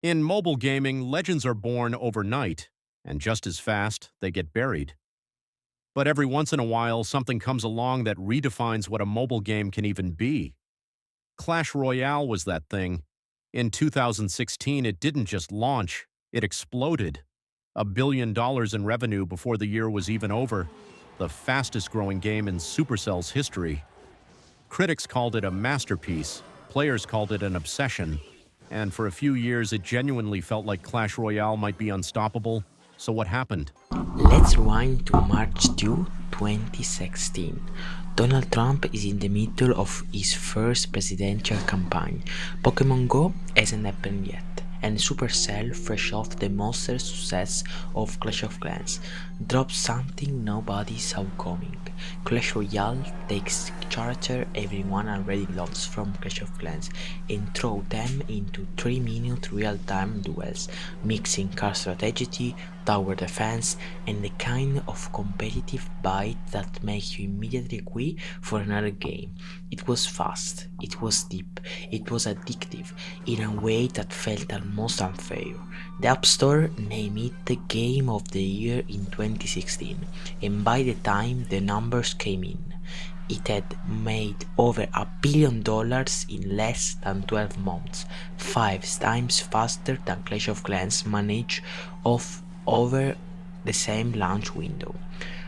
In mobile gaming, legends are born overnight, and just as fast, they get buried. But every once in a while, something comes along that redefines what a mobile game can even be. Clash Royale was that thing. In 2016, it didn't just launch, it exploded. $1 billion in revenue before the year was even over, the fastest growing game in Supercell's history. Critics called it a masterpiece, players called it an obsession, and for a few years it genuinely felt like Clash Royale might be unstoppable. So what happened? Let's rewind to March 2, 2016. Donald Trump is in the middle of his first presidential campaign. Pokemon Go hasn't happened yet, and Supercell, fresh off the monster success of Clash of Clans, drops something nobody saw coming. Clash Royale takes character everyone already loves from Clash of Clans and throw them into 3-minute real-time duels, mixing card strategy, tower defense, and the kind of competitive bite that makes you immediately queue for another game. It was fast, it was deep, it was addictive in a way that felt almost unfair. The App Store named it the Game of the Year in 2016, and by the time the numbers came in, it had made over $1 billion in less than 12 months, 5 times faster than Clash of Clans managed of over the same launch window.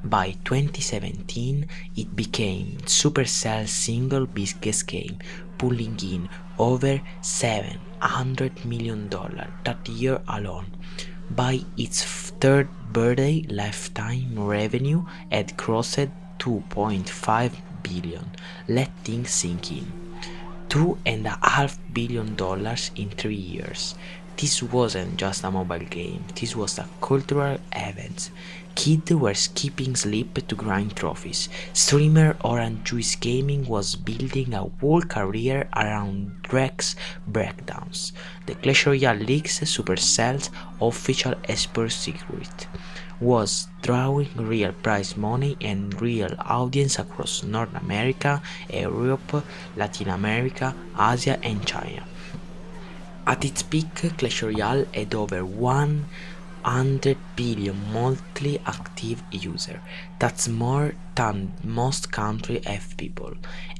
By 2017, it became Supercell's single biggest game, pulling in over $700 million that year alone. By its third birthday, lifetime revenue had crossed 2.5 billion. Let things sink in. $2.5 billion in 3 years. This wasn't just a mobile game, this was a cultural event. Kids were skipping sleep to grind trophies. Streamer Orange Juice Gaming was building a whole career around Drake's breakdowns. The Clash Royale League's Supercell's official esports secret was drawing real prize money and real audience across North America, Europe, Latin America, Asia and China. At its peak, Clash Royale had over 100 billion monthly active users. That's more than most countries have people.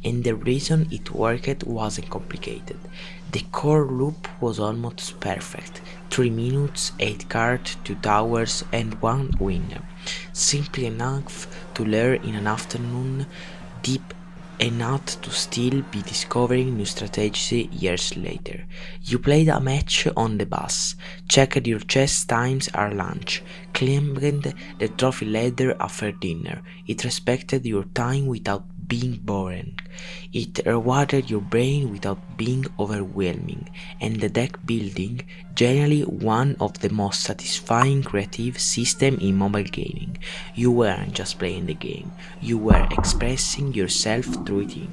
And the reason it worked wasn't complicated. The core loop was almost perfect. 3 minutes, 8 cards, 2 towers, and 1 winner. Simply enough to learn in an afternoon, deep enough to still be discovering new strategy years later. You played a match on the bus, checked your chess times at lunch, climbed the trophy ladder after dinner. It respected your time without being boring. It rewarded your brain without being overwhelming, and the deck building, generally one of the most satisfying creative systems in mobile gaming. You weren't just playing the game, you were expressing yourself through it.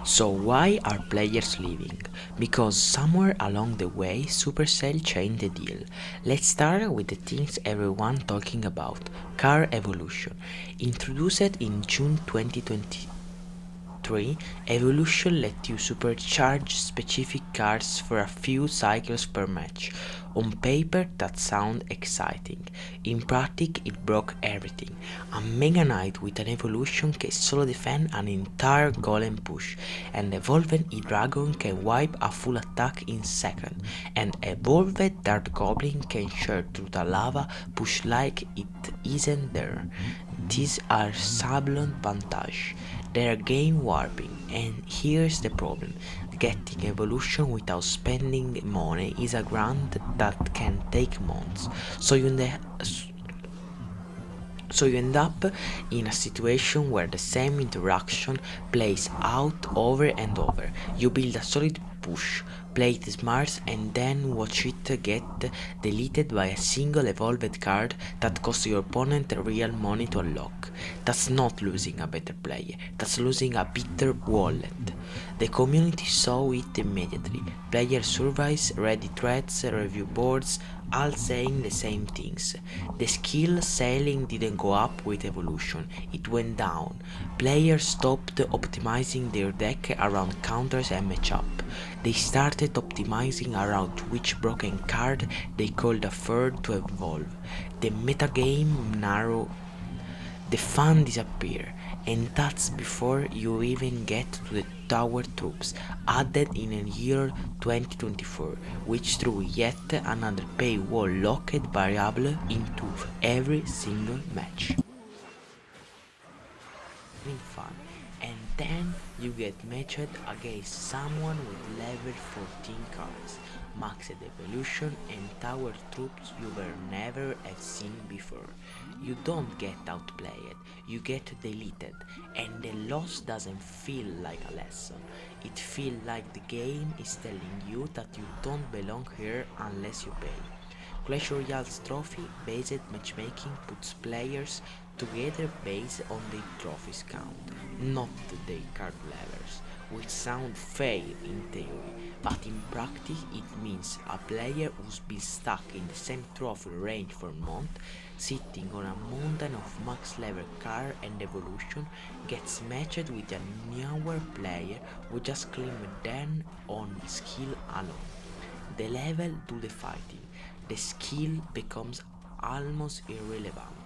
So why are players leaving? Because somewhere along the way Supercell changed the deal. Let's start with the things everyone talking about. Car Evolution. Introduced in June 2023, Evolution let you supercharge specific cards for a few cycles per match. On paper that sounds exciting. In practice it broke everything. A Mega Knight with an evolution can solo defend an entire golem push, and Evolved E-Dragon can wipe a full attack in seconds, and Evolved Dark Goblin can share through the lava push like it isn't there. These are sablon vantage. They are game warping, and here's the problem. Getting evolution without spending money is a grind that can take months, so you end up in a situation where the same interaction plays out over and over. You build a solid push, play it smart, and then watch it get deleted by a single evolved card that costs your opponent real money to unlock. That's not losing a better player, that's losing a bitter wallet. The community saw it immediately. Player surveys, Reddit threads, review boards, all saying the same things. The skill ceiling didn't go up with evolution, it went down. Players stopped optimizing their deck around counters and matchup. They started optimizing around which broken card they could afford to evolve. The metagame narrowed, the fun disappear, and that's before you even get to the tower troops added in the year 2024, which threw yet another paywall locked variable into every single match. Having fun, and then you get matched against someone with level 14 cards, maxed evolution, and tower troops you were never have seen before. You don't get outplayed, you get deleted, and the loss doesn't feel like a lesson. It feels like the game is telling you that you don't belong here unless you pay. Clash Royale's trophy-based matchmaking puts players together based on their trophies count, not their card levels, which sound fair in theory, but in practice it means a player who's been stuck in the same trophy range for months, sitting on a mountain of max level card and evolution, gets matched with a newer player who just climbed them on skill alone. The level do the fighting. The skill becomes almost irrelevant.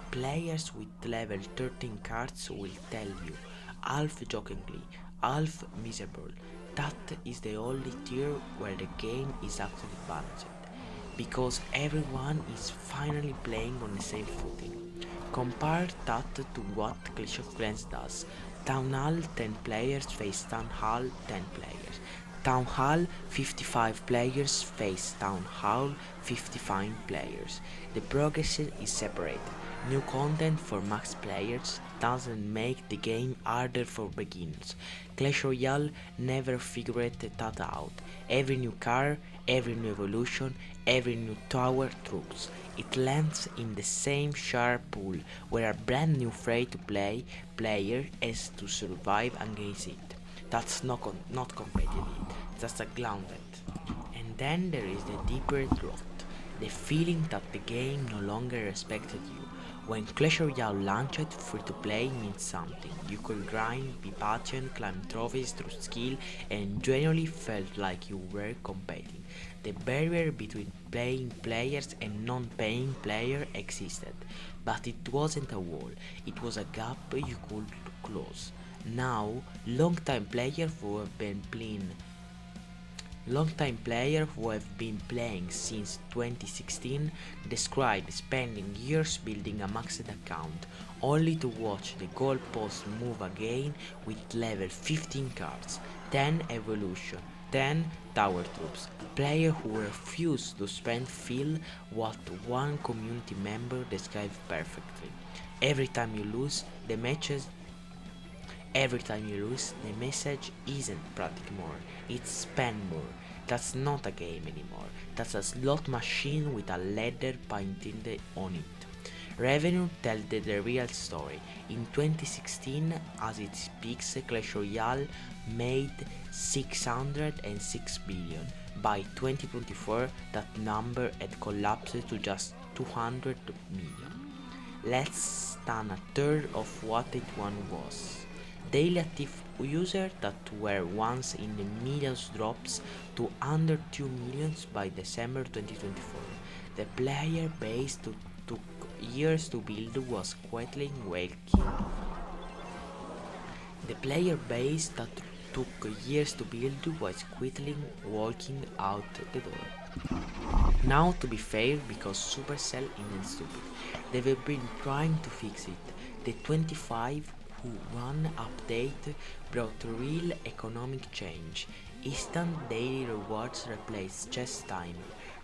Players with level 13 cards will tell you, half jokingly, half miserable, that is the only tier where the game is actually balanced, because everyone is finally playing on the same footing. Compare that to what Clash of Clans does. Town Hall 10 players face Town Hall 10 players. Town Hall 55 players face Town Hall 55 players. The progression is separated. New content for max players doesn't make the game harder for beginners. Clash Royale never figured that out. Every new car, every new evolution, every new tower troops. It lands in the same sharp pool where a brand new free-to-play player has to survive against it. That's not competitive, that's a grounded. And then there is the deeper truth, the feeling that the game no longer respected you. When Clash Royale launched, free-to-play means something. You could grind, be patient, climb trophies through skill, and genuinely felt like you were competing. The barrier between paying players and non-paying players existed, but it wasn't a wall, it was a gap you could close. Now, long-time players who have been playing since 2016 describe spending years building a maxed account, only to watch the goalposts move again with level 15 cards, 10 evolution, 10 tower troops. Players who refuse to spend feel what one community member described perfectly. Every time you lose, the matches Every time you lose, the message isn't practice more, it's spend more. That's not a game anymore, that's a slot machine with a letter painted on it. Revenue tells the real story. In 2016, as it speaks, Clash Royale made 606 billion. By 2024, that number had collapsed to just 200 million, less than a third of what it once was. Daily active users that were once in the millions drops to under 2 millions by December 2024. The player base took years to build was quietly waking. The player base that took years to build was quickly walking out the door. Now, to be fair, because Supercell isn't stupid, they've been trying to fix it. The 25 who one update brought real economic change. Instant daily rewards replaced chess time.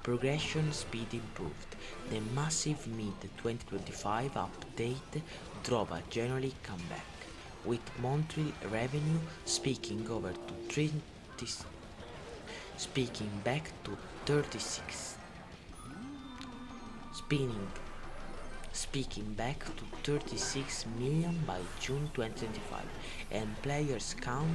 Progression speed improved. The massive mid-2025 update drove a generally comeback, with monthly revenue speaking back to 36 spinning speaking back to 36 million by June 2025, and players count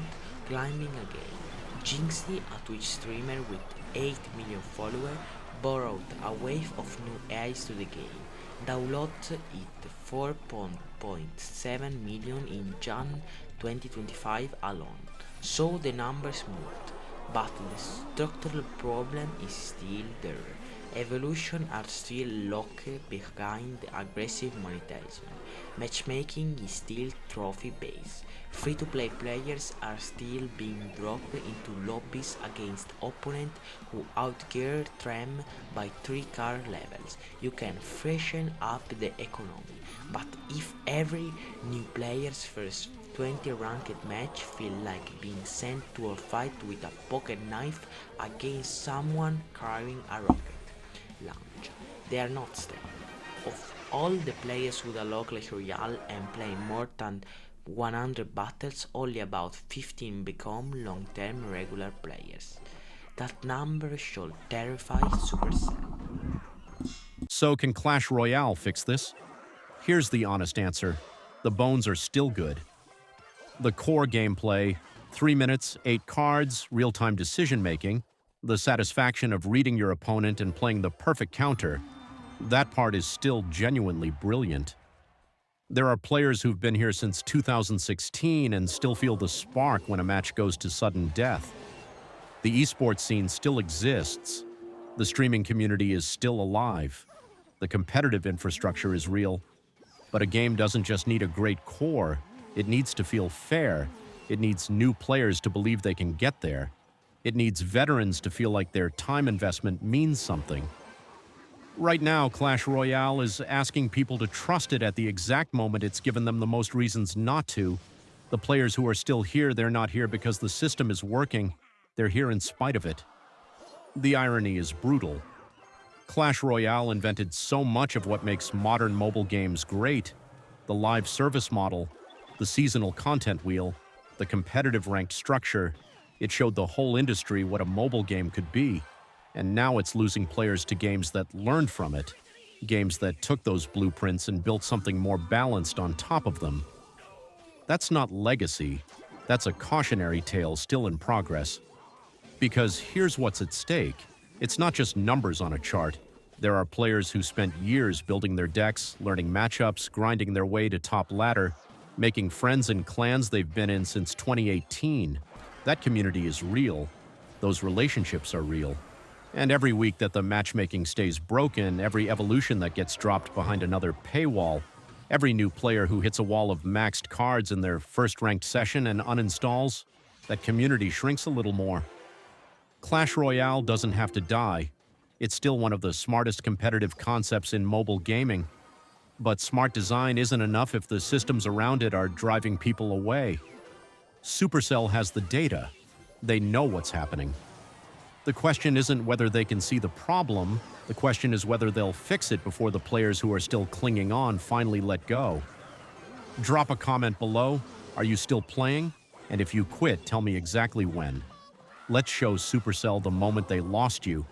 climbing again. Jinxie, a Twitch streamer with 8 million followers, brought a wave of new eyes to the game. Downloaded it 4.7 million in Jan 2025 alone, so the numbers moved. But the structural problem is still there. Evolution are still locked behind the aggressive monetization. Matchmaking is still trophy based. Free-to-play players are still being dropped into lobbies against opponents who outgear them by 3 car levels. You can freshen up the economy, but if every new player's first 20 ranked match feel like being sent to a fight with a pocket knife against someone carrying a rocket launcher, they are not stable. Of all the players who download Clash Royale and play more than 100 battles, only about 15 become long-term regular players. That number should terrify Supercell. So can Clash Royale fix this? Here's the honest answer. The bones are still good. The core gameplay, 3 minutes, 8 cards, real-time decision-making, the satisfaction of reading your opponent and playing the perfect counter, that part is still genuinely brilliant. There are players who've been here since 2016 and still feel the spark when a match goes to sudden death. The esports scene still exists. The streaming community is still alive. The competitive infrastructure is real. But a game doesn't just need a great core, it needs to feel fair. It needs new players to believe they can get there. It needs veterans to feel like their time investment means something. Right now, Clash Royale is asking people to trust it at the exact moment it's given them the most reasons not to. The players who are still here, they're not here because the system is working. They're here in spite of it. The irony is brutal. Clash Royale invented so much of what makes modern mobile games great. The live service model, the seasonal content wheel, the competitive ranked structure. It showed the whole industry what a mobile game could be. And now it's losing players to games that learned from it. Games that took those blueprints and built something more balanced on top of them. That's not legacy. That's a cautionary tale still in progress. Because here's what's at stake. It's not just numbers on a chart. There are players who spent years building their decks, learning matchups, grinding their way to top ladder, making friends in clans they've been in since 2018. That community is real. Those relationships are real. And every week that the matchmaking stays broken, every evolution that gets dropped behind another paywall, every new player who hits a wall of maxed cards in their first ranked session and uninstalls, that community shrinks a little more. Clash Royale doesn't have to die. It's still one of the smartest competitive concepts in mobile gaming. But smart design isn't enough if the systems around it are driving people away. Supercell has the data. They know what's happening. The question isn't whether they can see the problem. The question is whether they'll fix it before the players who are still clinging on finally let go. Drop a comment below. Are you still playing? And if you quit, tell me exactly when. Let's show Supercell the moment they lost you